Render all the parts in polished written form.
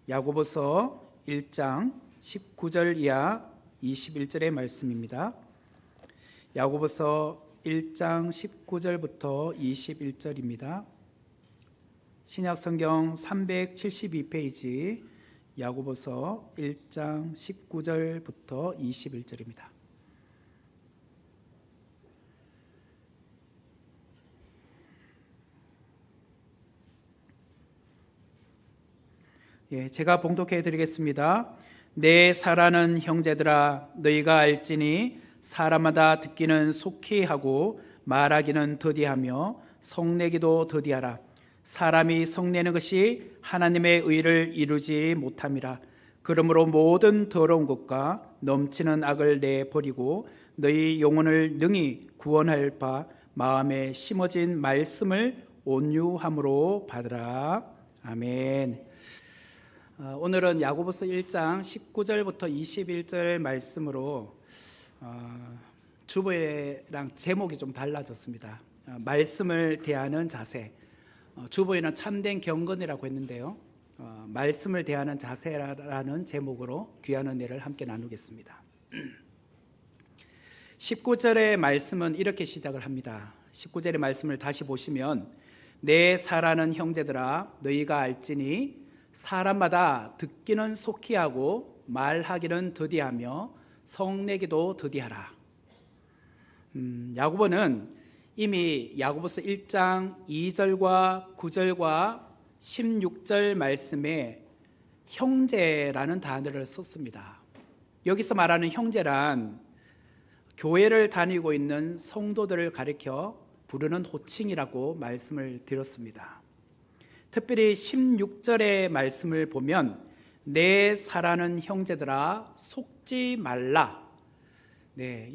야고보서 1장 19절 이하 21절의 말씀입니다. 야고보서 1장 19절부터 21절입니다. 신약성경 372페이지 야고보서 1장 19절부터 21절입니다. 제가 봉독해 드리겠습니다. 내 사랑하는 형제들아, 너희가 알지니 사람마다 듣기는 속히 하고 말하기는 더디하며 성내기도 더디하라. 사람이 성내는 것이 하나님의 의를 이루지 못함이라. 그러므로 모든 더러운 것과 넘치는 악을 내버리고 너희 영혼을 능히 구원할 바 마음에 심어진 말씀을 온유함으로 받으라. 아멘. 오늘은 야고보서 1장 19절부터 21절 말씀으로 주보회랑 제목이 좀 달라졌습니다. 말씀을 대하는 자세. 주보회는 참된 경건이라고 했는데요, 말씀을 대하는 자세라는 제목으로 귀한 은혜를 함께 나누겠습니다. 19절의 말씀은 이렇게 시작을 합니다. 19절의 말씀을 다시 보시면, 내 사랑하는 형제들아, 너희가 알지니 사람마다 듣기는 속히 하고 말하기는 더디하며 성내기도 더디하라. 야고보는 이미 야고보서 1장 2절과 9절과 16절 말씀에 형제라는 단어를 썼습니다. 여기서 말하는 형제란 교회를 다니고 있는 성도들을 가리켜 부르는 호칭이라고 말씀을 드렸습니다. 특별히 16절의 말씀을 보면, 내 사랑하는 형제들아 속지 말라.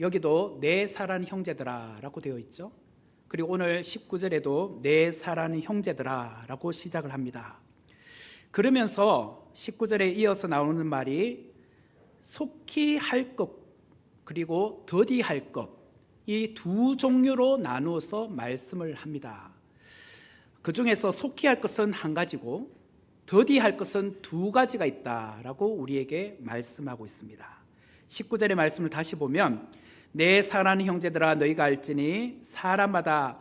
여기도 내 사랑하는 형제들아 라고 되어 있죠. 그리고 오늘 19절에도 내 사랑하는 형제들아 라고 시작을 합니다. 그러면서 19절에 이어서 나오는 말이 속히 할 것 그리고 더디 할 것, 이 두 종류로 나누어서 말씀을 합니다. 그 중에서 속히 할 것은 한 가지고 더디 할 것은 두 가지가 있다라고 우리에게 말씀하고 있습니다. 19절의 말씀을 다시 보면, 내 사랑하는 형제들아, 너희가 알지니 사람마다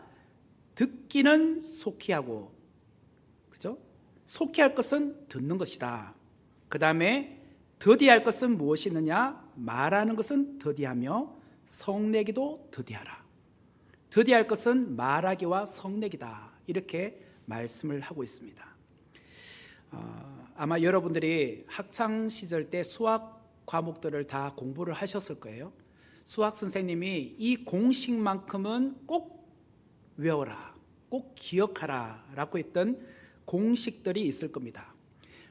듣기는 속히 하고, 그죠? 속히 할 것은 듣는 것이다. 그 다음에 더디 할 것은 무엇이느냐? 말하는 것은 더디하며 성내기도 더디하라. 더디 할 것은 말하기와 성내기다. 이렇게 말씀을 하고 있습니다. 아마 여러분들이 학창시절 때 수학 과목들을 다 공부를 하셨을 거예요. 수학 선생님이 이 공식만큼은 꼭 외워라, 꼭 기억하라 라고 했던 공식들이 있을 겁니다.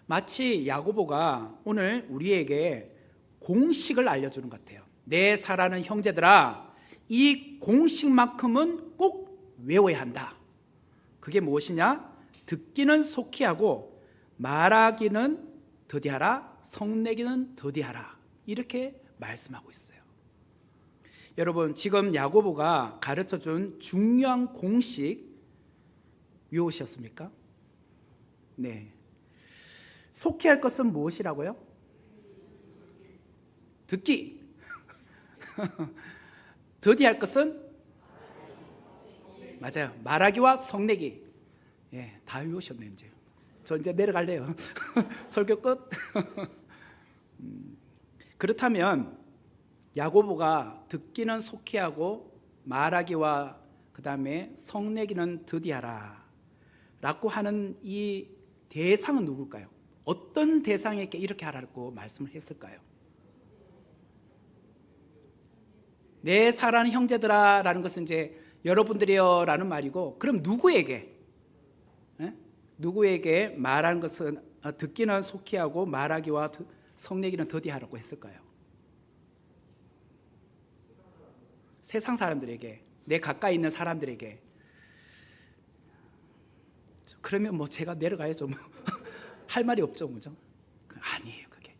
마치 야고보가 오늘 우리에게 공식을 알려주는 것 같아요. 내 사랑하는 형제들아, 이 공식만큼은 꼭 외워야 한다. 그게 무엇이냐? 듣기는 속히 하고 말하기는 더디하라, 성내기는 더디하라. 이렇게 말씀하고 있어요. 여러분, 지금 야고보가 가르쳐준 중요한 공식 외우셨습니까? 네. 속히 할 것은 무엇이라고요? 듣기. 더디할 것은? 맞아요. 말하기와 성내기. 다 외우셨네요. 저 이제 내려갈래요. 설교 끝. 그렇다면 야고보가 듣기는 속히 하고 말하기와 그 다음에 성내기는 더디하라 라고 하는 이 대상은 누굴까요? 어떤 대상에게 이렇게 하라고 말씀을 했을까요? 내 사랑하는 형제들아 라는 것은 이제 여러분들이여 라는 말이고, 그럼 누구에게? 누구에게 말하는 것은 듣기는 속히 하고 말하기와 성내기는 더디하라고 했을까요? 세상 사람들에게, 내 가까이 있는 사람들에게. 그러면 뭐 제가 내려가야죠. 뭐. 할 말이 없죠, 그죠? 아니에요, 그게.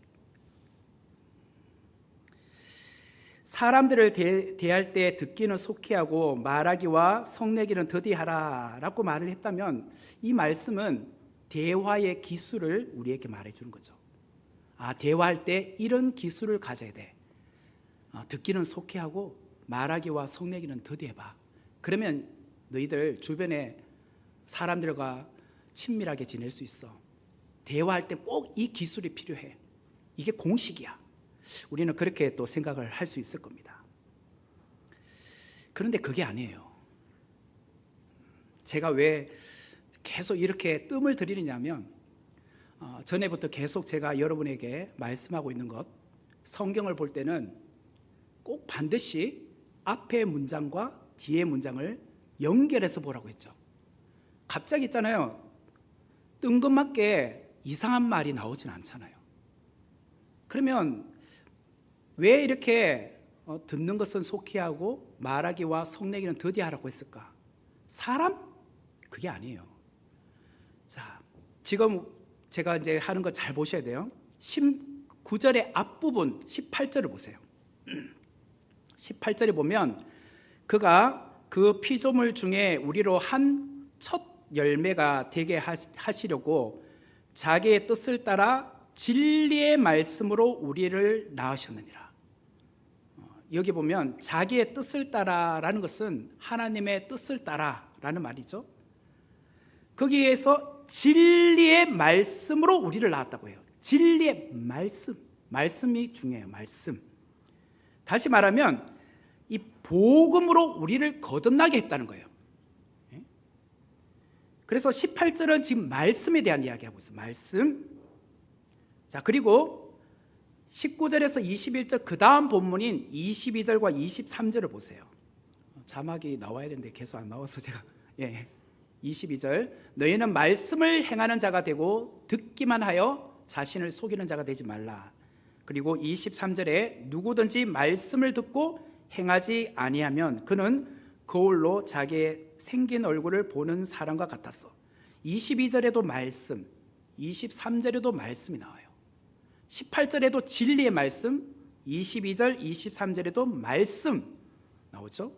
사람들을 대할 때 듣기는 속히 하고 말하기와 성내기는 더디하라 라고 말을 했다면, 이 말씀은 대화의 기술을 우리에게 말해주는 거죠. 대화할 때 이런 기술을 가져야 돼. 듣기는 속히하고 말하기와 성내기는 더디해봐. 그러면 너희들 주변에 사람들과 친밀하게 지낼 수 있어. 대화할 때 꼭 이 기술이 필요해. 이게 공식이야. 우리는 그렇게 또 생각을 할 수 있을 겁니다. 그런데 그게 아니에요. 제가 왜 계속 이렇게 뜸을 들이느냐면 전에부터 계속 제가 여러분에게 말씀하고 있는 것, 성경을 볼 때는 꼭 반드시 앞의 문장과 뒤의 문장을 연결해서 보라고 했죠. 갑자기 있잖아요, 뜬금맞게 이상한 말이 나오진 않잖아요. 그러면 왜 이렇게 듣는 것은 속히 하고 말하기와 성내기는 더디하라고 했을까? 사람? 그게 아니에요. 자, 지금 제가 이제 하는 거 잘 보셔야 돼요. 19절의 앞부분 18절을 보세요. 18절에 보면 그가 그 피조물 중에 우리로 한 첫 열매가 되게 하시려고 자기의 뜻을 따라 진리의 말씀으로 우리를 낳으셨느니라. 여기 보면 자기의 뜻을 따라라는 것은 하나님의 뜻을 따라라는 말이죠. 거기에서 진리의 말씀으로 우리를 낳았다고 해요. 진리의 말씀, 말씀이 중요해요. 말씀. 다시 말하면 이 복음으로 우리를 거듭나게 했다는 거예요. 그래서 18절은 지금 말씀에 대한 이야기하고 있어요. 말씀. 자, 그리고 19절에서 21절 그 다음 본문인 22절과 23절을 보세요. 자막이 나와야 되는데 계속 안 나와서 제가 22절 너희는 말씀을 행하는 자가 되고 듣기만 하여 자신을 속이는 자가 되지 말라. 그리고 23절에 누구든지 말씀을 듣고 행하지 아니하면 그는 거울로 자기의 생긴 얼굴을 보는 사람과 같았어. 22절에도 말씀, 23절에도 말씀이 나와요. 18절에도 진리의 말씀, 22절, 23절에도 말씀 나오죠.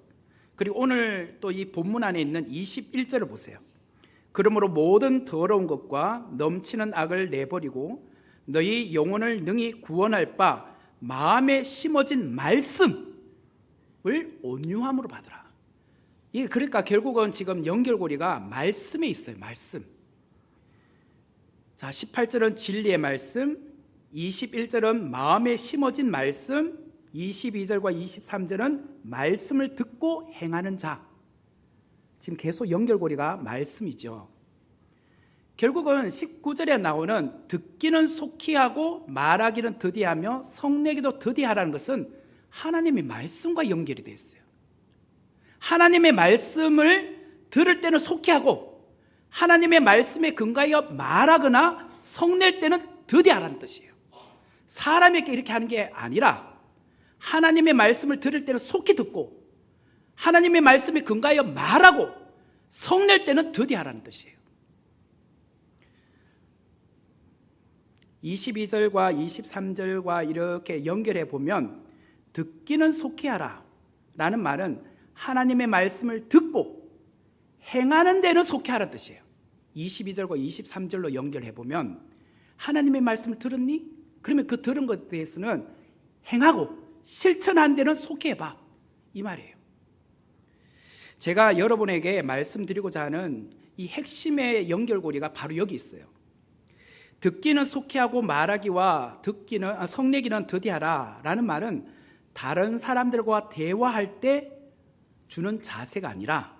그리고 오늘 또 이 본문 안에 있는 21절을 보세요. 그러므로 모든 더러운 것과 넘치는 악을 내버리고 너희 영혼을 능히 구원할 바 마음에 심어진 말씀을 온유함으로 받으라. 이게 그러니까 결국은 지금 연결고리가 말씀에 있어요. 말씀. 자, 18절은 진리의 말씀, 21절은 마음에 심어진 말씀, 22절과 23절은 말씀을 듣고 행하는 자. 지금 계속 연결고리가 말씀이죠. 결국은 19절에 나오는 듣기는 속히 하고 말하기는 더디하며 성내기도 더디하라는 것은 하나님의 말씀과 연결이 되어 있어요. 하나님의 말씀을 들을 때는 속히 하고 하나님의 말씀에 근거하여 말하거나 성낼 때는 더디하라는 뜻이에요. 사람에게 이렇게 하는 게 아니라 하나님의 말씀을 들을 때는 속히 듣고 하나님의 말씀에 근거하여 말하고 성낼 때는 더디하라는 뜻이에요. 22절과 23절과 이렇게 연결해 보면 듣기는 속히 하라 라는 말은 하나님의 말씀을 듣고 행하는 데는 속히 하라는 뜻이에요. 22절과 23절로 연결해 보면 하나님의 말씀을 들었니? 그러면 그 들은 것에 대해서는 행하고 실천한 데는 속히 해봐, 이 말이에요. 제가 여러분에게 말씀드리고자 하는 이 핵심의 연결고리가 바로 여기 있어요. 듣기는 속히 하고 말하기와 성내기는 더디하라 라는 말은 다른 사람들과 대화할 때 주는 자세가 아니라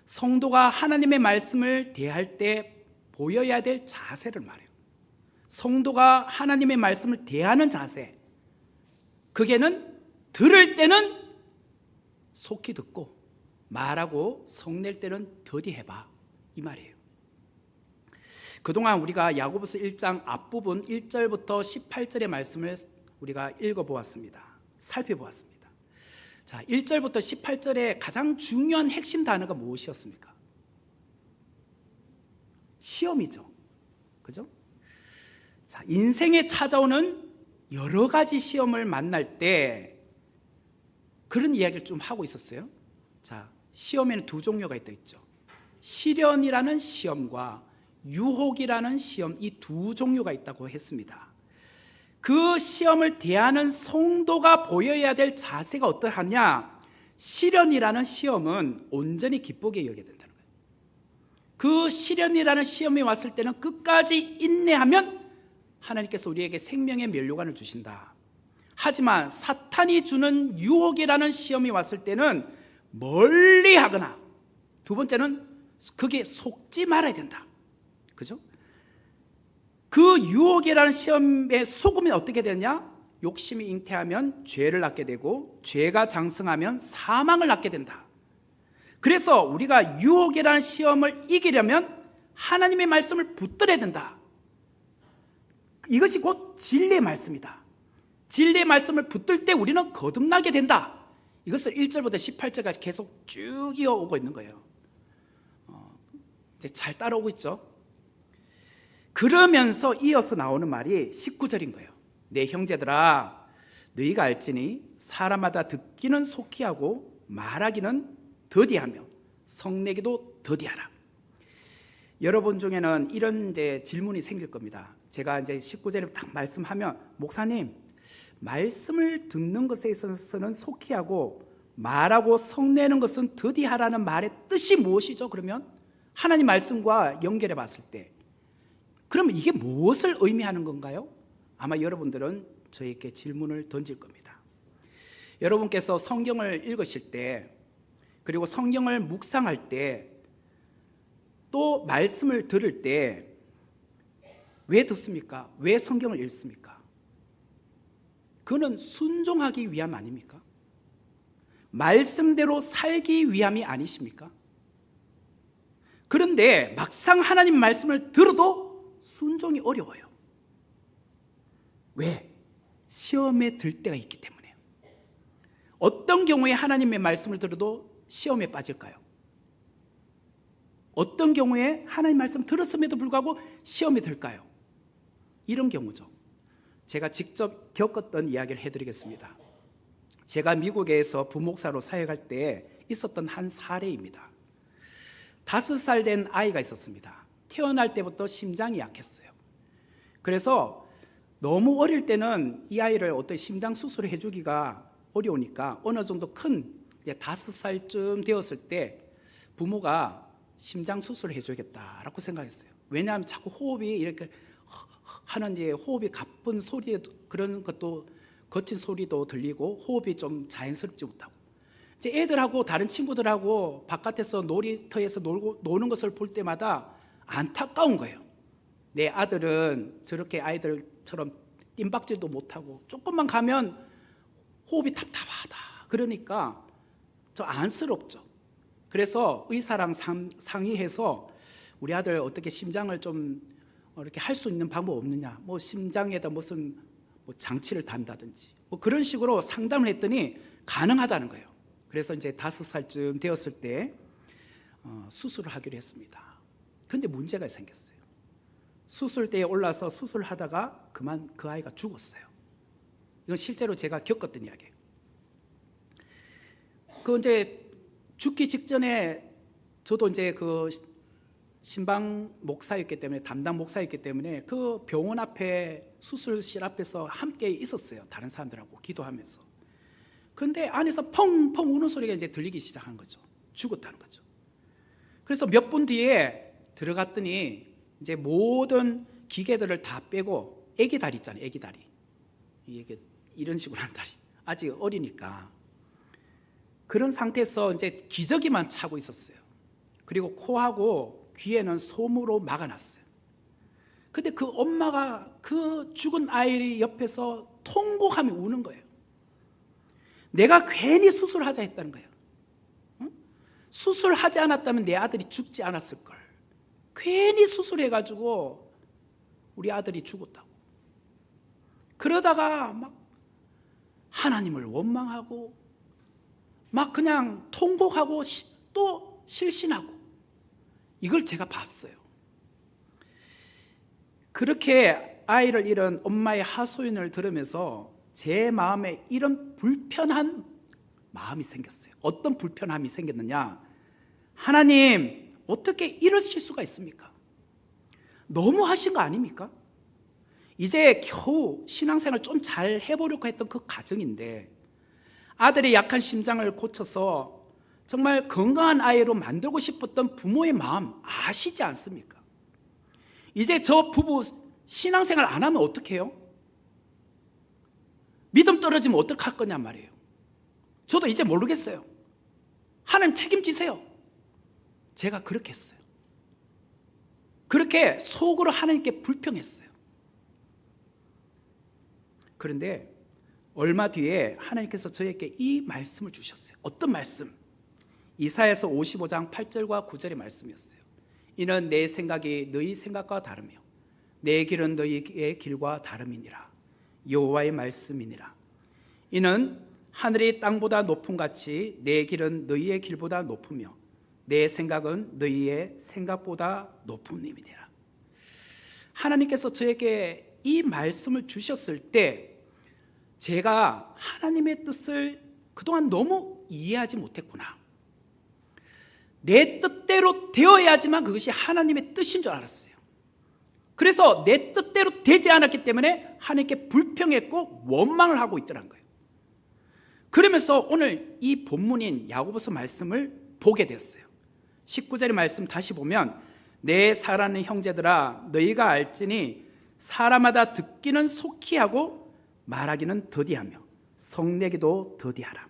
성도가 하나님의 말씀을 대할 때 보여야 될 자세를 말해요. 성도가 하나님의 말씀을 대하는 자세, 그게는 들을 때는 속히 듣고 말하고 성낼 때는 더디해봐, 이 말이에요. 그동안 우리가 야고보서 1장 앞부분 1절부터 18절의 말씀을 우리가 읽어보았습니다. 살펴보았습니다. 자, 1절부터 18절의 가장 중요한 핵심 단어가 무엇이었습니까? 시험이죠. 그죠? 자, 인생에 찾아오는 여러 가지 시험을 만날 때 그런 이야기를 좀 하고 있었어요. 자, 시험에는 두 종류가 있죠. 시련이라는 시험과 유혹이라는 시험, 이 두 종류가 있다고 했습니다. 그 시험을 대하는 성도가 보여야 될 자세가 어떠하냐? 시련이라는 시험은 온전히 기쁘게 여겨야 된다는 거예요. 그 시련이라는 시험이 왔을 때는 끝까지 인내하면 하나님께서 우리에게 생명의 면류관을 주신다. 하지만 사탄이 주는 유혹이라는 시험이 왔을 때는 멀리 하거나, 두 번째는 그게 속지 말아야 된다. 그죠? 그 유혹이라는 시험에 속으면 어떻게 되냐? 욕심이 잉태하면 죄를 낳게 되고, 죄가 장성하면 사망을 낳게 된다. 그래서 우리가 유혹이라는 시험을 이기려면 하나님의 말씀을 붙들어야 된다. 이것이 곧 진리의 말씀이다. 진리의 말씀을 붙들 때 우리는 거듭나게 된다. 이것을 1절부터 18절까지 계속 쭉 이어오고 있는 거예요. 이제 잘 따라오고 있죠. 그러면서 이어서 나오는 말이 19절인 거예요. 내 형제들아, 너희가 알지니 사람마다 듣기는 속히 하고 말하기는 더디하며 성내기도 더디하라. 여러분 중에는 이런 이제 질문이 생길 겁니다. 제가 이제 19절에 딱 말씀하면, 목사님, 말씀을 듣는 것에 있어서는 속히 하고 말하고 성내는 것은 더디하라는 말의 뜻이 무엇이죠? 그러면 하나님 말씀과 연결해 봤을 때, 그러면 이게 무엇을 의미하는 건가요? 아마 여러분들은 저에게 질문을 던질 겁니다. 여러분께서 성경을 읽으실 때, 그리고 성경을 묵상할 때, 또 말씀을 들을 때 왜 듣습니까? 왜 성경을 읽습니까? 그는 순종하기 위함 아닙니까? 말씀대로 살기 위함이 아니십니까? 그런데 막상 하나님 말씀을 들어도 순종이 어려워요. 왜? 시험에 들 때가 있기 때문에요. 어떤 경우에 하나님의 말씀을 들어도 시험에 빠질까요? 어떤 경우에 하나님 말씀 들었음에도 불구하고 시험에 들까요? 이런 경우죠. 제가 직접 겪었던 이야기를 해드리겠습니다. 제가 미국에서 부목사로 사역할 때 있었던 한 사례입니다. 5살 된 아이가 있었습니다. 태어날 때부터 심장이 약했어요. 그래서 너무 어릴 때는 이 아이를 어떤 심장 수술을 해주기가 어려우니까 어느 정도 큰 5살쯤 되었을 때 부모가 심장 수술을 해주겠다라고 생각했어요. 왜냐하면 자꾸 호흡이 이렇게 하는 이제 호흡이 가쁜 소리, 그런 것도 거친 소리도 들리고 호흡이 좀 자연스럽지 못하고, 이제 애들하고 다른 친구들하고 바깥에서 놀이터에서 노는 것을 볼 때마다 안타까운 거예요. 내 아들은 저렇게 아이들처럼 뜀박질도 못하고 조금만 가면 호흡이 답답하다. 그러니까 저 안쓰럽죠. 그래서 의사랑 상의해서 우리 아들 어떻게 심장을 좀 이렇게 할 수 있는 방법 없느냐, 뭐 심장에다 무슨 뭐 장치를 단다든지 뭐 그런 식으로 상담을 했더니 가능하다는 거예요. 그래서 이제 5살쯤 되었을 때 수술을 하기로 했습니다. 그런데 문제가 생겼어요. 수술대에 올라서 수술하다가 그만 그 아이가 죽었어요. 이건 실제로 제가 겪었던 이야기예요. 그 이제 죽기 직전에 저도 이제 그 신방 목사였기 때문에, 담당 목사였기 때문에 그 병원 앞에, 수술실 앞에서 함께 있었어요. 다른 사람들하고 기도하면서. 그런데 안에서 펑펑 우는 소리가 이제 들리기 시작한 거죠. 죽었다는 거죠. 그래서 몇 분 뒤에 들어갔더니 이제 모든 기계들을 다 빼고, 애기 다리 있잖아요. 애기 다리. 이게 이런 식으로 한 다리. 아직 어리니까. 그런 상태에서 이제 기저귀만 차고 있었어요. 그리고 코하고 귀에는 솜으로 막아놨어요. 근데 그 엄마가 그 죽은 아이 옆에서 통곡하며 우는 거예요. 내가 괜히 수술하자 했다는 거예요. 응? 수술하지 않았다면 내 아들이 죽지 않았을걸. 괜히 수술해가지고 우리 아들이 죽었다고. 그러다가 막 하나님을 원망하고 막 그냥 통곡하고 또 실신하고, 이걸 제가 봤어요. 그렇게 아이를 잃은 엄마의 하소연을 들으면서 제 마음에 이런 불편한 마음이 생겼어요. 어떤 불편함이 생겼느냐? 하나님, 어떻게 이러실 수가 있습니까? 너무 하신 거 아닙니까? 이제 겨우 신앙생활 좀 잘 해보려고 했던 그 과정인데 아들의 약한 심장을 고쳐서 정말 건강한 아이로 만들고 싶었던 부모의 마음 아시지 않습니까? 이제 저 부부 신앙생활 안 하면 어떡해요? 믿음 떨어지면 어떡할 거냔 말이에요. 저도 이제 모르겠어요. 하나님 책임지세요. 제가 그렇게 했어요. 그렇게 속으로 하나님께 불평했어요. 그런데 얼마 뒤에 하나님께서 저에게 이 말씀을 주셨어요. 어떤 말씀? 이사야서 55장 8절과 9절의 말씀이었어요. 이는 내 생각이 너희 생각과 다르며 내 길은 너희의 길과 다름이니라. 여호와의 말씀이니라. 이는 하늘이 땅보다 높음 같이 내 길은 너희의 길보다 높으며 내 생각은 너희의 생각보다 높음이니라. 하나님께서 저에게 이 말씀을 주셨을 때 제가 하나님의 뜻을 그동안 너무 이해하지 못했구나. 내 뜻대로 되어야지만 그것이 하나님의 뜻인 줄 알았어요. 그래서 내 뜻대로 되지 않았기 때문에 하나님께 불평했고 원망을 하고 있더란 거예요. 그러면서 오늘 이 본문인 야고보서 말씀을 보게 됐어요. 19절의 말씀 다시 보면 내 사랑하는 형제들아 너희가 알지니 사람마다 듣기는 속히 하고 말하기는 더디하며 성내기도 더디하라.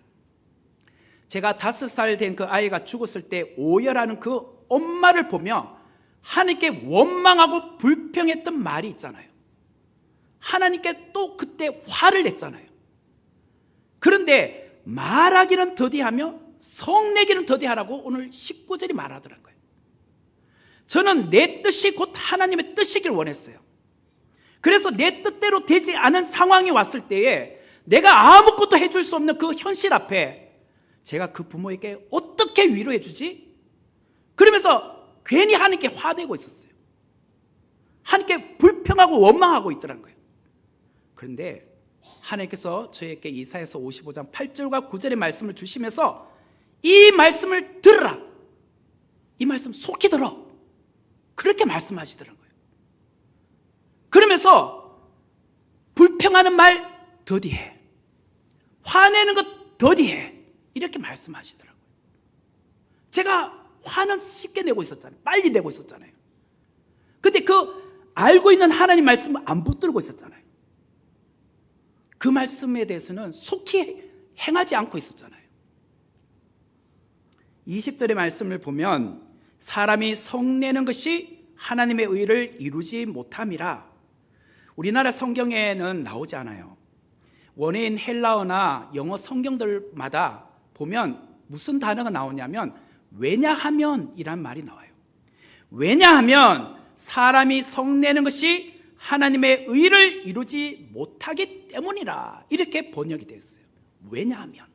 제가 5살 된 그 아이가 죽었을 때 오열하는 그 엄마를 보며 하나님께 원망하고 불평했던 말이 있잖아요. 하나님께 또 그때 화를 냈잖아요. 그런데 말하기는 더디하며 성내기는 더디하라고 오늘 19절이 말하더란 거예요. 저는 내 뜻이 곧 하나님의 뜻이길 원했어요. 그래서 내 뜻대로 되지 않은 상황이 왔을 때에 내가 아무것도 해줄 수 없는 그 현실 앞에 제가 그 부모에게 어떻게 위로해 주지? 그러면서 괜히 하나님께 화내고 있었어요. 하나님께 불평하고 원망하고 있더란 거예요. 그런데 하나님께서 저에게 이사야서 55장 8절과 9절의 말씀을 주시면서 이 말씀을 들으라. 이 말씀 속히 들어. 그렇게 말씀하시더란 거예요. 그러면서 불평하는 말 더디해. 화내는 것 더디해. 이렇게 말씀하시더라고요. 제가 화는 쉽게 내고 있었잖아요. 빨리 내고 있었잖아요. 근데 그 알고 있는 하나님 말씀을 안 붙들고 있었잖아요. 그 말씀에 대해서는 속히 행하지 않고 있었잖아요. 20절의 말씀을 보면 사람이 성내는 것이 하나님의 의를 이루지 못함이라. 우리나라 성경에는 나오지 않아요. 원어인 헬라어나 영어 성경들마다 보면 무슨 단어가 나오냐면 왜냐하면이란 말이 나와요. 왜냐하면 사람이 성내는 것이 하나님의 의를 이루지 못하기 때문이라. 이렇게 번역이 됐어요. 왜냐하면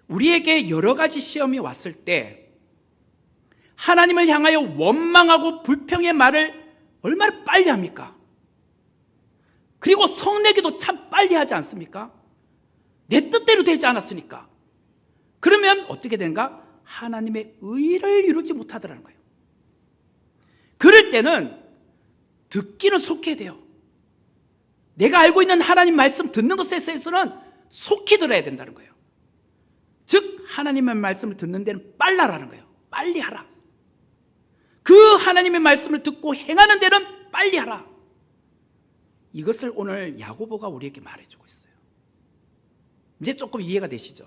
우리에게 여러 가지 시험이 왔을 때 하나님을 향하여 원망하고 불평의 말을 얼마나 빨리 합니까? 그리고 성내기도 참 빨리 하지 않습니까? 내 뜻대로 되지 않았으니까. 그러면 어떻게 되는가? 하나님의 의를 이루지 못하더라는 거예요. 그럴 때는 듣기는 속히 해야 돼요. 내가 알고 있는 하나님 말씀 듣는 것에 있어서는 속히 들어야 된다는 거예요. 즉 하나님의 말씀을 듣는 데는 빨라라는 거예요. 빨리 하라. 그 하나님의 말씀을 듣고 행하는 데는 빨리 하라. 이것을 오늘 야고보가 우리에게 말해주고 있어요. 이제 조금 이해가 되시죠?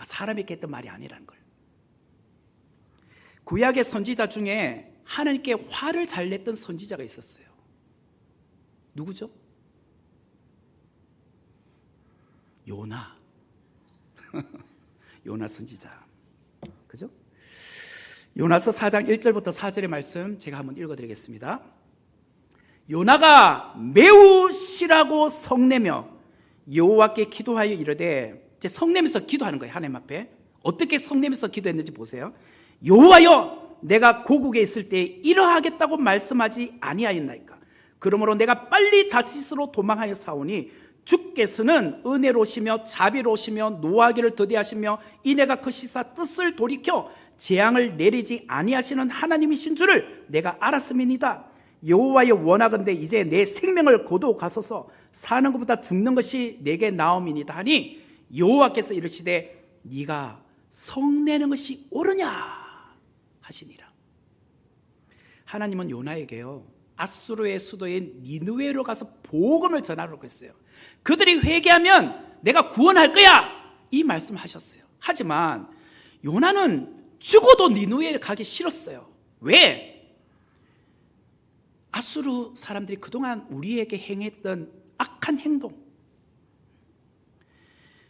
사람이 했던 말이 아니라는 걸. 구약의 선지자 중에 하나님께 화를 잘 냈던 선지자가 있었어요. 누구죠? 요나. 요나 선지자. 그죠? 요나서 4장 1절부터 4절의 말씀 제가 한번 읽어드리겠습니다. 요나가 매우 실하고 성내며 여호와께 기도하여 이르되, 이제 성내면서 기도하는 거예요. 하나님 앞에 어떻게 성내면서 기도했는지 보세요. 여호와여, 내가 고국에 있을 때 이러하겠다고 말씀하지 아니하였나이까? 그러므로 내가 빨리 다시스로 도망하여 사오니 주께서는 은혜로우시며 자비로우시며 노하기를 더디하시며 이내가 크시사 뜻을 돌이켜 재앙을 내리지 아니하시는 하나님이신 줄을 내가 알았음이니이다. 여호와여, 원하건대 이제 내 생명을 거두어 가소서. 사는 것보다 죽는 것이 내게 나음이니이다 하니 여호와께서 이르시되 네가 성내는 것이 옳으냐 하시니라. 하나님은 요나에게요, 아수르의 수도인 니느웨로 가서 복음을 전하라고 했어요. 그들이 회개하면 내가 구원할 거야, 이 말씀하셨어요. 하지만 요나는 죽어도 니느웨에 가기 싫었어요. 왜? 아수르 사람들이 그동안 우리에게 행했던 악한 행동,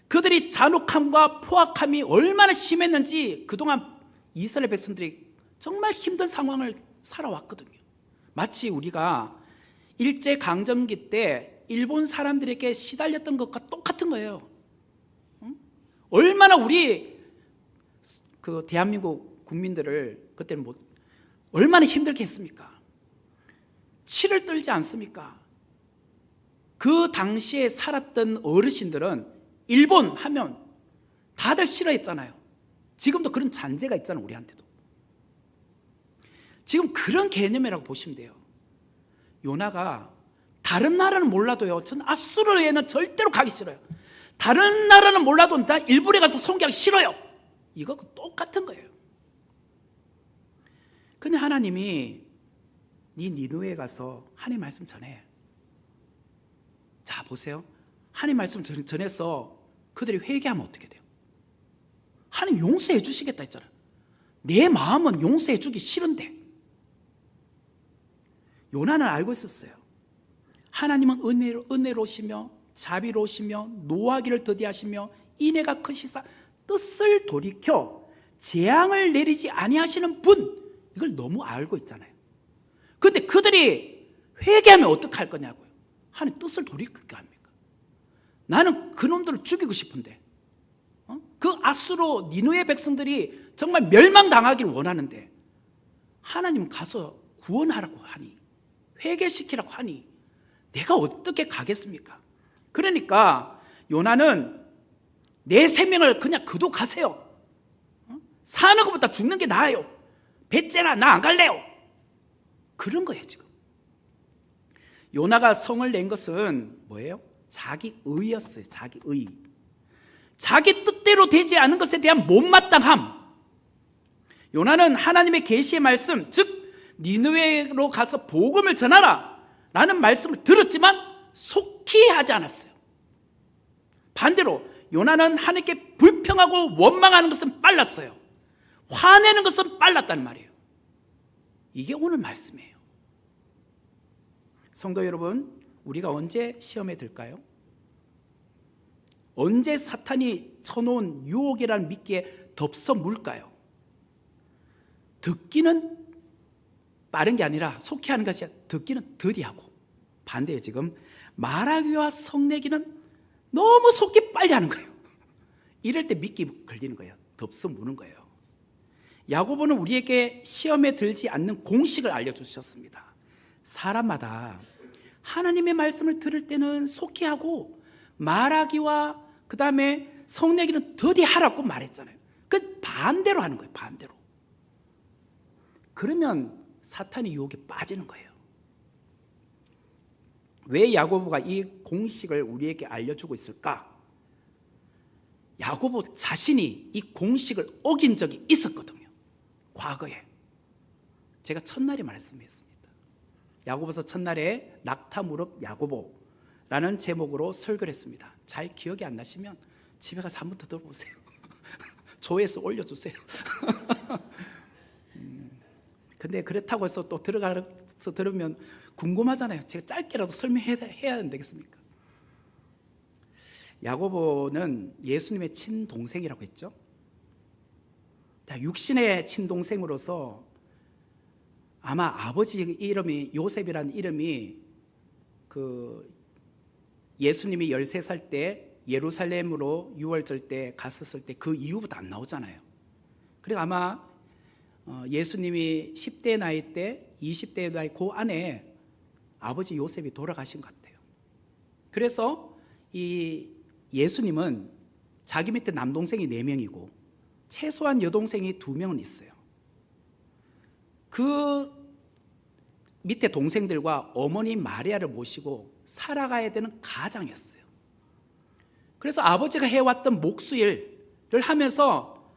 그들이 잔혹함과 포악함이 얼마나 심했는지 그동안 이스라엘 백성들이 정말 힘든 상황을 살아왔거든요. 마치 우리가 일제강점기 때 일본 사람들에게 시달렸던 것과 똑같은 거예요. 얼마나 우리 그 대한민국 국민들을 그때 얼마나 힘들게 했습니까? 치를 떨지 않습니까? 그 당시에 살았던 어르신들은 일본 하면 다들 싫어했잖아요. 지금도 그런 잔재가 있잖아요, 우리한테도. 지금 그런 개념이라고 보시면 돼요. 요나가 다른 나라는 몰라도요, 전 아수르에는 절대로 가기 싫어요. 다른 나라는 몰라도 난 일본에 가서 선교하기 싫어요. 이거 똑같은 거예요. 근데 하나님이 네 니느웨에 가서 하나님 말씀 전해. 자, 보세요. 하나님 말씀 전해서 그들이 회개하면 어떻게 돼요? 하나님 용서해 주시겠다 했잖아요. 내 마음은 용서해 주기 싫은데. 요나는 알고 있었어요. 하나님은 은혜로우시며 자비로우시며 노하기를 더디하시며 인애가 크시사 뜻을 돌이켜 재앙을 내리지 아니하시는 분, 이걸 너무 알고 있잖아요. 그런데 그들이 회개하면 어떡할 거냐고요. 하나님 뜻을 돌이킬까 합니까? 나는 그놈들을 죽이고 싶은데, 그 아수르 니느웨 백성들이 정말 멸망당하기를 원하는데 하나님 가서 구원하라고 하니, 회개시키라고 하니 내가 어떻게 가겠습니까? 그러니까 요나는 내 생명을 그냥 그도 가세요. 사는 것보다 죽는 게 나아요. 배째나 나 안 갈래요. 그런 거예요. 지금 요나가 성을 낸 것은 뭐예요? 자기 의였어요. 자기 의. 자기 뜻대로 되지 않은 것에 대한 못마땅함. 요나는 하나님의 계시의 말씀, 즉 니느웨로 가서 복음을 전하라 라는 말씀을 들었지만 속히 하지 않았어요. 반대로 요나는 하나님께 불평하고 원망하는 것은 빨랐어요. 화내는 것은 빨랐단 말이에요. 이게 오늘 말씀이에요. 성도 여러분, 우리가 언제 시험에 들까요? 언제 사탄이 쳐놓은 유혹이라는 미끼에 덥서 물까요? 듣기는 빠른 게 아니라 속히 하는 것이 아니라 듣기는 더디하고, 반대예요. 지금 말하기와 성내기는 너무 속기 빨리 하는 거예요. 이럴 때 미끼 걸리는 거예요. 덥서 무는 거예요. 야고보는 우리에게 시험에 들지 않는 공식을 알려주셨습니다. 사람마다 하나님의 말씀을 들을 때는 속히 하고 말하기와 그 다음에 성내기는 더디하라고 말했잖아요. 그 반대로 하는 거예요. 반대로. 그러면 사탄의 유혹에 빠지는 거예요. 왜 야고보가 이 공식을 우리에게 알려주고 있을까? 야고보 자신이 이 공식을 어긴 적이 있었거든요. 과거에. 제가 첫날에 말씀했습니다. 야고보서 첫날에 낙타 무릎 야고보라는 제목으로 설교를 했습니다. 잘 기억이 안 나시면 집에 가서 한 번 더 들어보세요. 조회수 올려주세요. 근데 그렇다고 해서 또 들어가서 들으면 궁금하잖아요. 제가 짧게라도 설명해야 안 되겠습니까? 야고보는 예수님의 친동생이라고 했죠. 육신의 친동생으로서 아마 아버지 이름이 요셉이라는 이름이 그 예수님이 13살 때 예루살렘으로 유월절 때 갔었을 때 그 이후부터 안 나오잖아요. 그리고 아마 예수님이 10대 나이 때 20대 나이 그 안에 아버지 요셉이 돌아가신 것 같아요. 그래서 이 예수님은 자기 밑에 남동생이 4명이고 최소한 여동생이 2명은 있어요. 그 밑에 동생들과 어머니 마리아를 모시고 살아가야 되는 가장이었어요. 그래서 아버지가 해왔던 목수일을 하면서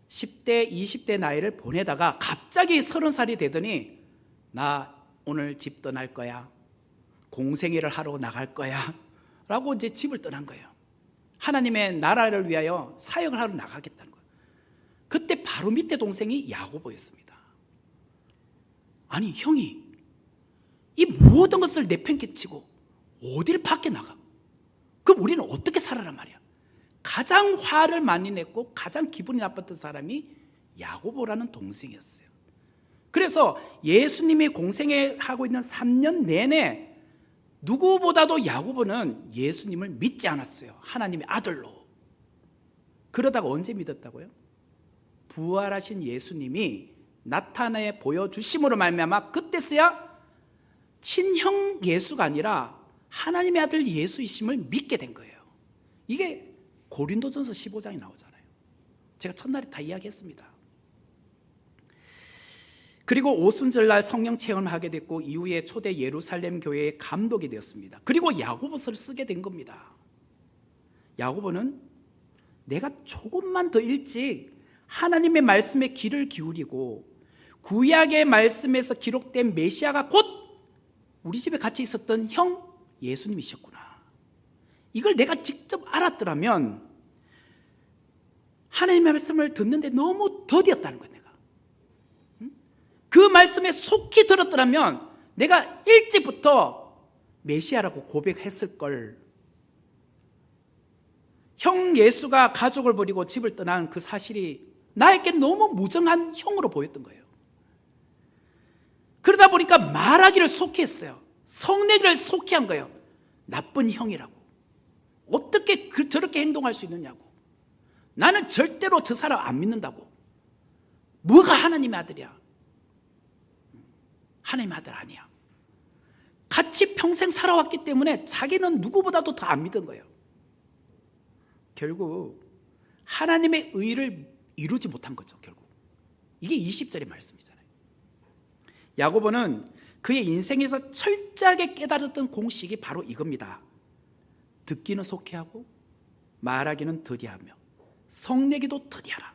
10대, 20대 나이를 보내다가 갑자기 30살이 되더니 나 오늘 집 떠날 거야. 공생애를 하러 나갈 거야. 라고 이제 집을 떠난 거예요. 하나님의 나라를 위하여 사역을 하러 나가겠다는 거예요. 그때 바로 밑에 동생이 야고보였습니다. 아니 형이 이 모든 것을 내팽개치고 어딜 밖에 나가? 그럼 우리는 어떻게 살아란 말이야? 가장 화를 많이 냈고 가장 기분이 나빴던 사람이 야고보라는 동생이었어요. 그래서 예수님이 공생애하고 있는 3년 내내 누구보다도 야고보는 예수님을 믿지 않았어요. 하나님의 아들로. 그러다가 언제 믿었다고요? 부활하신 예수님이 나타내 보여주심으로 말미암아 그때서야 친형 예수가 아니라 하나님의 아들 예수이심을 믿게 된 거예요. 이게 고린도전서 15장에 나오잖아요. 제가 첫날에 다 이야기했습니다. 그리고 오순절날 성령 체험을 하게 됐고 이후에 초대 예루살렘 교회의 감독이 되었습니다. 그리고 야고보서를 쓰게 된 겁니다. 야고보는 내가 조금만 더 일찍 하나님의 말씀에 귀를 기울이고 구약의 말씀에서 기록된 메시아가 곧 우리 집에 같이 있었던 형 예수님이셨구나. 이걸 내가 직접 알았더라면 하나님의 말씀을 듣는데 너무 더디었다는 거예요. 내가 그 말씀에 속히 들었더라면 내가 일찍부터 메시아라고 고백했을 걸. 형 예수가 가족을 버리고 집을 떠난 그 사실이 나에게 너무 무정한 형으로 보였던 거예요. 그러다 보니까 말하기를 속히 했어요. 성내기를 속히 한 거예요. 나쁜 형이라고. 어떻게 저렇게 행동할 수 있느냐고. 나는 절대로 저 사람 안 믿는다고. 뭐가 하나님의 아들이야? 하나님의 아들 아니야. 같이 평생 살아왔기 때문에 자기는 누구보다도 더 안 믿은 거예요. 결국 하나님의 의를 이루지 못한 거죠. 결국 이게 20절의 말씀이잖아요. 야고보는 그의 인생에서 철저하게 깨달았던 공식이 바로 이겁니다. 듣기는 속히 하고 말하기는 더디하며 성내기도 더디하라.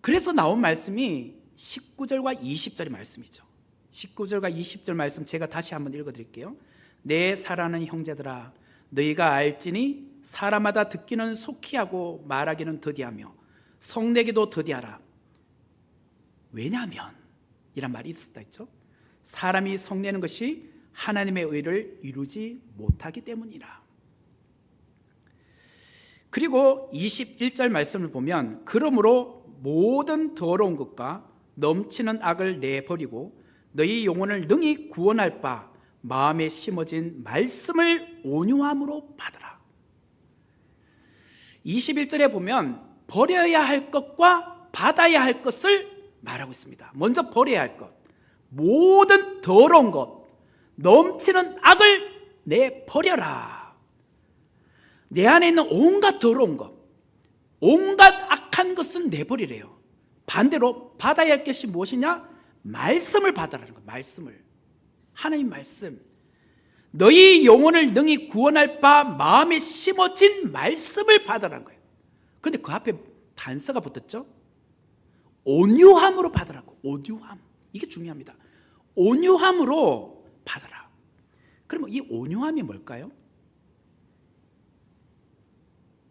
그래서 나온 말씀이 19절과 20절의 말씀이죠. 19절과 20절 말씀 제가 다시 한번 읽어드릴게요. 내 사랑하는 형제들아 너희가 알지니 사람마다 듣기는 속히 하고 말하기는 더디하며 성내기도 더디하라. 왜냐하면 이란 말이 있었다 했죠. 사람이 성내는 것이 하나님의 의를 이루지 못하기 때문이라. 그리고 21절 말씀을 보면 그러므로 모든 더러운 것과 넘치는 악을 내버리고 너희 영혼을 능히 구원할 바 마음에 심어진 말씀을 온유함으로 받으라. 21절에 보면 버려야 할 것과 받아야 할 것을 말하고 있습니다. 먼저 버려야 할 것, 모든 더러운 것, 넘치는 악을 내버려라. 내 안에 있는 온갖 더러운 것, 온갖 악한 것은 내버리래요. 반대로 받아야 할 것이 무엇이냐? 말씀을 받으라는 거예요. 말씀을. 하나님 말씀. 너희 영혼을 능히 구원할 바 마음에 심어진 말씀을 받으라는 거예요. 그런데 그 앞에 단서가 붙었죠. 온유함으로 받으라고. 온유함. 이게 중요합니다. 온유함으로 받으라. 그러면 이 온유함이 뭘까요?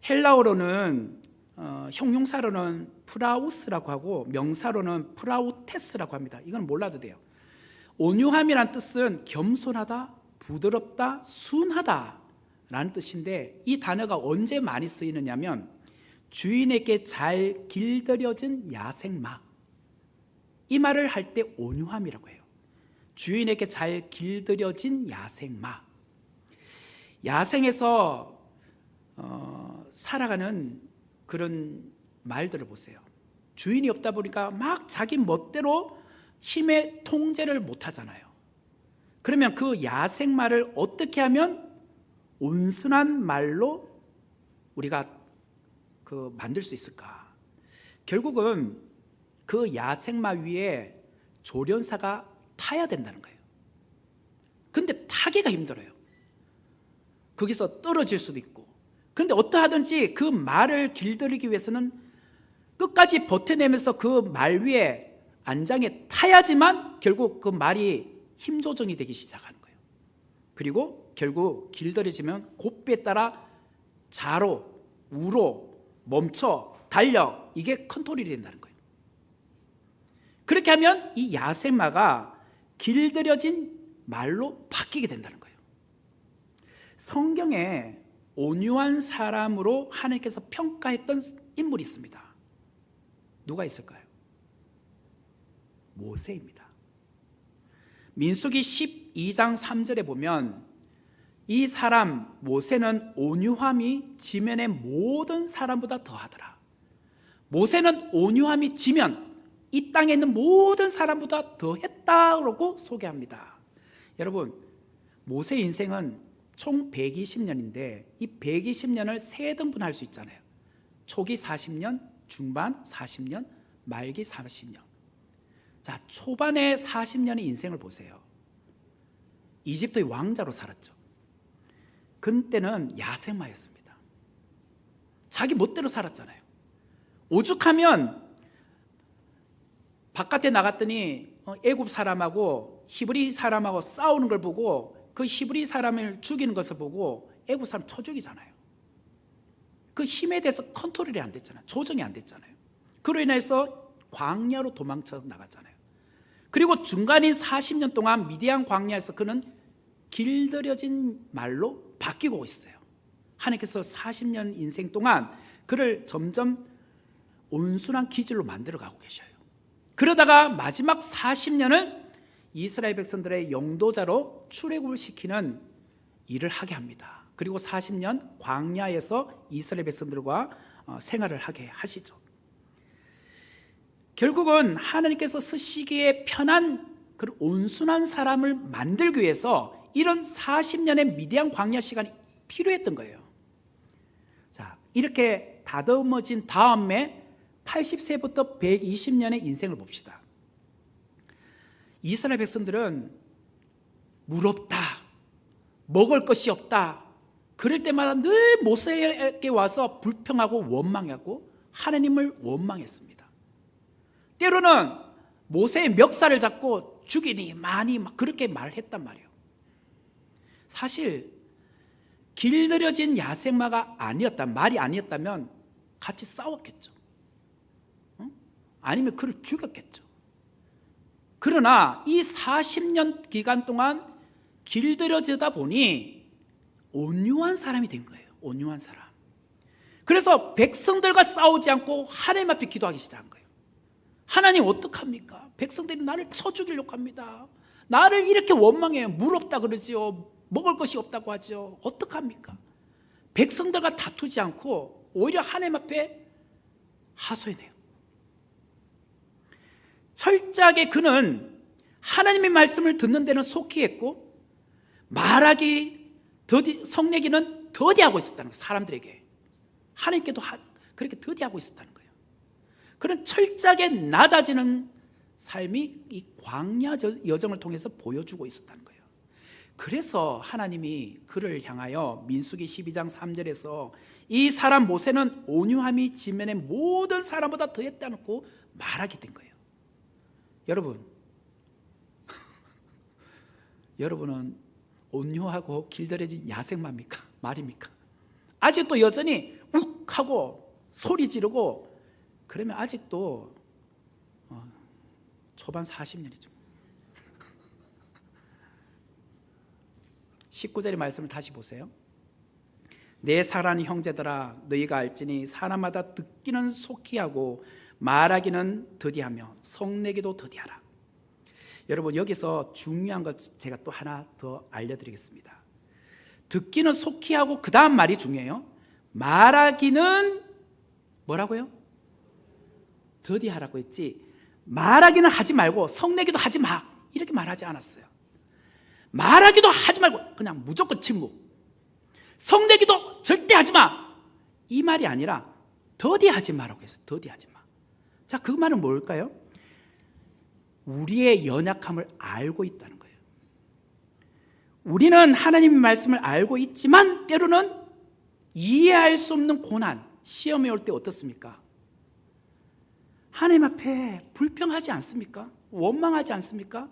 헬라어로는 형용사로는 프라우스라고 하고 명사로는 프라우테스라고 합니다. 이건 몰라도 돼요. 온유함이란 뜻은 겸손하다, 부드럽다, 순하다 라는 뜻인데 이 단어가 언제 많이 쓰이느냐면 주인에게 잘 길들여진 야생마, 이 말을 할 때 온유함이라고 해요. 주인에게 잘 길들여진 야생마. 야생에서 살아가는 그런 말들을 보세요. 주인이 없다 보니까 막 자기 멋대로 힘의 통제를 못 하잖아요. 그러면 그 야생마를 어떻게 하면 온순한 말로 우리가 만들 수 있을까? 결국은 그 야생마 위에 조련사가 타야 된다는 거예요. 근데 타기가 힘들어요. 거기서 떨어질 수도 있고. 그런데 어떠하든지 그 말을 길들이기 위해서는 끝까지 버텨내면서 그 말 위에 안장에 타야지만 결국 그 말이 힘 조정이 되기 시작하는 거예요. 그리고 결국 길들여지면 고삐에 따라 좌로, 우로, 멈춰, 달려, 이게 컨트롤이 된다는 거예요. 그렇게 하면 이 야생마가 길들여진 말로 바뀌게 된다는 거예요. 성경에 온유한 사람으로 하나님께서 평가했던 인물이 있습니다. 누가 있을까요? 모세입니다. 민수기 12장 3절에 보면 이 사람 모세는 온유함이 지면의 모든 사람보다 더하더라. 모세는 온유함이 지면 이 땅에 있는 모든 사람보다 더했다고 소개합니다. 여러분, 모세의 인생은 총 120년인데 이 120년을 세 등분할 수 있잖아요. 초기 40년, 중반 40년, 말기 40년. 자, 초반에 40년의 인생을 보세요. 이집트의 왕자로 살았죠. 그때는 야생마였습니다. 자기 멋대로 살았잖아요. 오죽하면 바깥에 나갔더니 애굽 사람하고 히브리 사람하고 싸우는 걸 보고 그 히브리 사람을 죽이는 것을 보고 애굽 사람 쳐 죽이잖아요. 그 힘에 대해서 컨트롤이 안 됐잖아요. 조정이 안 됐잖아요. 그로 인해서 광야로 도망쳐 나갔잖아요. 그리고 중간인 40년 동안 미디안 광야에서 그는 길들여진 말로 바뀌고 있어요. 하나님께서 40년 인생 동안 그를 점점 온순한 기질로 만들어가고 계셔요. 그러다가 마지막 40년을 이스라엘 백성들의 영도자로 출애굽을 시키는 일을 하게 합니다. 그리고 40년 광야에서 이스라엘 백성들과 생활을 하게 하시죠. 결국은 하나님께서 쓰시기에 편한 그런 온순한 사람을 만들기 위해서 이런 40년의 미디안 광야 시간이 필요했던 거예요. 자, 이렇게 다듬어진 다음에 80세부터 120년의 인생을 봅시다. 이스라엘 백성들은 물 없다, 먹을 것이 없다, 그럴 때마다 늘 모세에게 와서 불평하고 원망하고 하나님을 원망했습니다. 때로는 모세의 멱살을 잡고 죽이니 많이 막 그렇게 말했단 말이에요. 사실 길들여진 야생마가 아니었다면, 말이 아니었다면 같이 싸웠겠죠. 아니면 그를 죽였겠죠. 그러나 이 40년 기간 동안 길들여지다 보니 온유한 사람이 된 거예요. 온유한 사람. 그래서 백성들과 싸우지 않고 하나님 앞에 기도하기 시작한 거예요. 하나님 어떡합니까? 백성들이 나를 쳐 죽이려고 합니다. 나를 이렇게 원망해요. 물 없다 그러지요. 먹을 것이 없다고 하죠. 어떡합니까? 백성들과 다투지 않고 오히려 하나님 앞에 하소연해요. 철저하게 그는 하나님의 말씀을 듣는 데는 속히 했고 말하기, 성내기는 더디하고 있었다는 거예요. 사람들에게. 하나님께도 그렇게 더디하고 있었다는 거예요. 그런 철저하게 낮아지는 삶이 이 광야 여정을 통해서 보여주고 있었다는 거예요. 그래서 하나님이 그를 향하여 민수기 12장 3절에서 이 사람 모세는 온유함이 지면의 모든 사람보다 더했다고 말하게 된 거예요. 여러분, 여러분은 온유하고 길들여진 야생마입니까? 말입니까? 아직도 여전히 욱하고 소리 지르고 그러면 아직도 초반 40년이죠. 19절의 말씀을 다시 보세요. 내 사랑하는 형제들아, 너희가 알지니 사람마다 듣기는 속히 하고 말하기는 더디하며 성내기도 더디하라. 여러분, 여기서 중요한 것 제가 또 하나 더 알려드리겠습니다. 듣기는 속히 하고 그 다음 말이 중요해요. 말하기는 뭐라고요? 더디하라고 했지, 말하기는 하지 말고 성내기도 하지 마 이렇게 말하지 않았어요. 말하기도 하지 말고 그냥 무조건 침묵, 성내기도 절대 하지 마 이 말이 아니라 더디하지 마라고 했어요. 더디하지 마. 자, 그 말은 뭘까요? 우리의 연약함을 알고 있다는 거예요. 우리는 하나님의 말씀을 알고 있지만 때로는 이해할 수 없는 고난, 시험이 올 때 어떻습니까? 하나님 앞에 불평하지 않습니까? 원망하지 않습니까?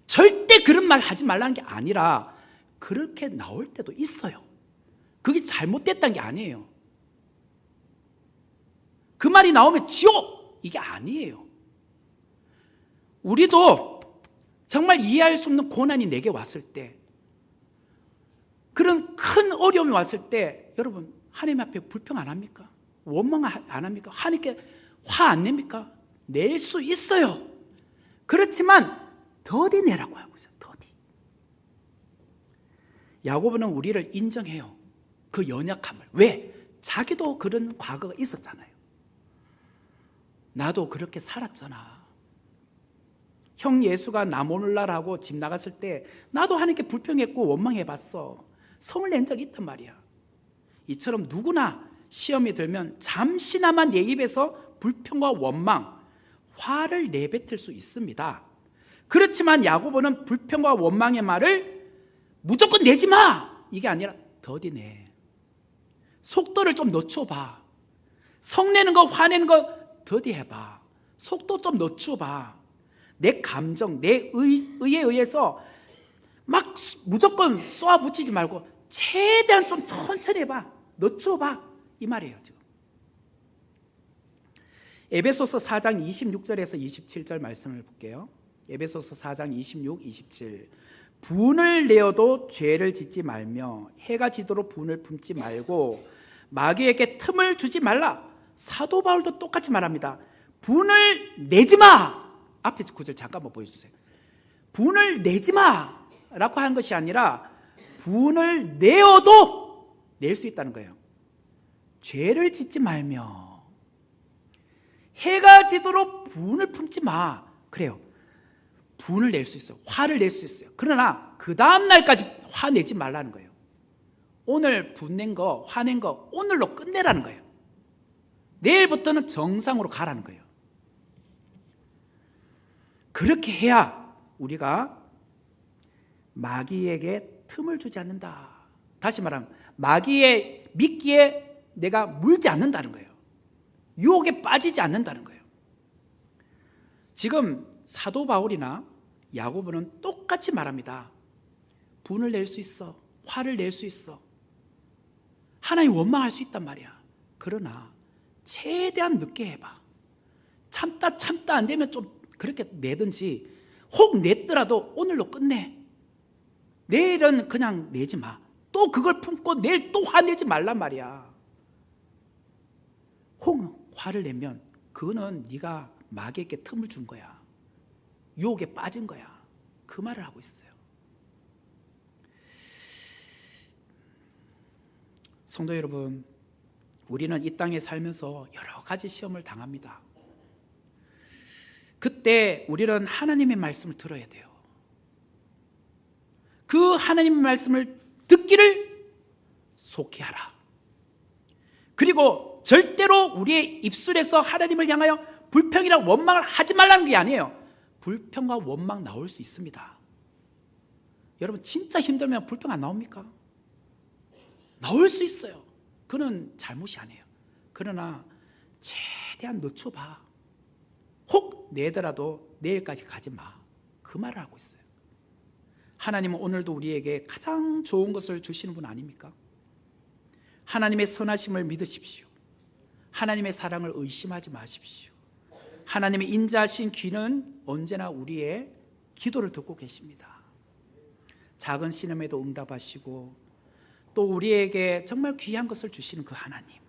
절대 그런 말 하지 말라는 게 아니라 그렇게 나올 때도 있어요. 그게 잘못됐다는 게 아니에요. 그 말이 나오면 지옥! 이게 아니에요. 우리도 정말 이해할 수 없는 고난이 내게 왔을 때, 그런 큰 어려움이 왔을 때 여러분 하나님 앞에 불평 안 합니까? 원망 안 합니까? 하나님께 화 안 냅니까? 낼 수 있어요. 그렇지만 더디 내라고 하고 있어요. 더디. 야고보는 우리를 인정해요. 그 연약함을. 왜? 자기도 그런 과거가 있었잖아요. 나도 그렇게 살았잖아. 형 예수가 나 몰라라고 집 나갔을 때 나도 하나님께 불평했고 원망해봤어. 성을 낸 적이 있단 말이야. 이처럼 누구나 시험이 들면 잠시나마 내 입에서 불평과 원망, 화를 내뱉을 수 있습니다. 그렇지만 야고보는 불평과 원망의 말을 무조건 내지 마! 이게 아니라 더디 내. 속도를 좀 늦춰봐. 성내는 거, 화내는 거 더디 해봐. 속도 좀 늦춰봐. 내 감정, 내 의에 의해서 막 무조건 쏘아붙이지 말고 최대한 좀 천천히 해봐. 늦춰봐. 이 말이에요 지금. 에베소서 4장 26절에서 27절 말씀을 볼게요. 에베소서 4장 26, 27. 분을 내어도 죄를 짓지 말며 해가 지도록 분을 품지 말고 마귀에게 틈을 주지 말라. 사도 바울도 똑같이 말합니다. 분을 내지 마. 앞에 구절 잠깐만 보여주세요. 분을 내지 마 라고 하는 것이 아니라 분을 내어도 낼 수 있다는 거예요. 죄를 짓지 말며 해가 지도록 분을 품지 마. 그래요. 분을 낼 수 있어요. 화를 낼 수 있어요. 그러나 그 다음 날까지 화내지 말라는 거예요. 오늘 분낸 거, 화낸 거 오늘로 끝내라는 거예요. 내일부터는 정상으로 가라는 거예요. 그렇게 해야 우리가 마귀에게 틈을 주지 않는다. 다시 말하면 마귀의 미끼에 내가 물지 않는다는 거예요. 유혹에 빠지지 않는다는 거예요. 지금 사도 바울이나 야고보는 똑같이 말합니다. 분을 낼 수 있어. 화를 낼 수 있어. 하나님 원망할 수 있단 말이야. 그러나 최대한 늦게 해봐. 참다 안 되면 좀 그렇게 내든지, 혹 냈더라도 오늘로 끝내. 내일은 그냥 내지 마. 또 그걸 품고 내일 또 화내지 말란 말이야. 혹 화를 내면 그거는 네가 마귀에게 틈을 준 거야. 유혹에 빠진 거야. 그 말을 하고 있어요. 성도 여러분, 우리는 이 땅에 살면서 여러 가지 시험을 당합니다. 그때 우리는 하나님의 말씀을 들어야 돼요. 그 하나님의 말씀을 듣기를 속히하라. 그리고 절대로 우리의 입술에서 하나님을 향하여 불평이나 원망을 하지 말라는 게 아니에요. 불평과 원망 나올 수 있습니다. 여러분 진짜 힘들면 불평 안 나옵니까? 나올 수 있어요. 그는 잘못이 아니에요. 그러나 최대한 늦춰봐. 혹 내더라도 내일까지 가지 마. 그 말을 하고 있어요. 하나님은 오늘도 우리에게 가장 좋은 것을 주시는 분 아닙니까? 하나님의 선하심을 믿으십시오. 하나님의 사랑을 의심하지 마십시오. 하나님의 인자하신 귀는 언제나 우리의 기도를 듣고 계십니다. 작은 신음에도 응답하시고 또 우리에게 정말 귀한 것을 주시는 그 하나님.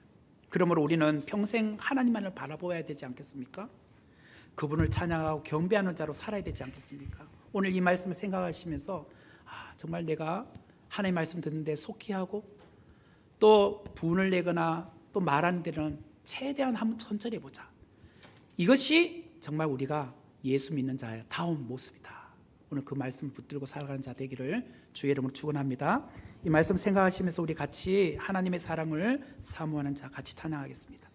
그러므로 우리는 평생 하나님만을 바라보아야 되지 않겠습니까? 그분을 찬양하고 경배하는 자로 살아야 되지 않겠습니까? 오늘 이 말씀을 생각하시면서 정말 내가 하나님의 말씀 듣는데 속히 하고 또 분을 내거나 또 말하는 데는 최대한 한번 천천히 해보자. 이것이 정말 우리가 예수 믿는 자의 다운 모습이다. 오늘 그 말씀을 붙들고 살아가는 자 되기를 주의 이름으로 축원합니다. 이 말씀 생각하시면서 우리 같이 하나님의 사랑을 사모하는 자 같이 찬양하겠습니다.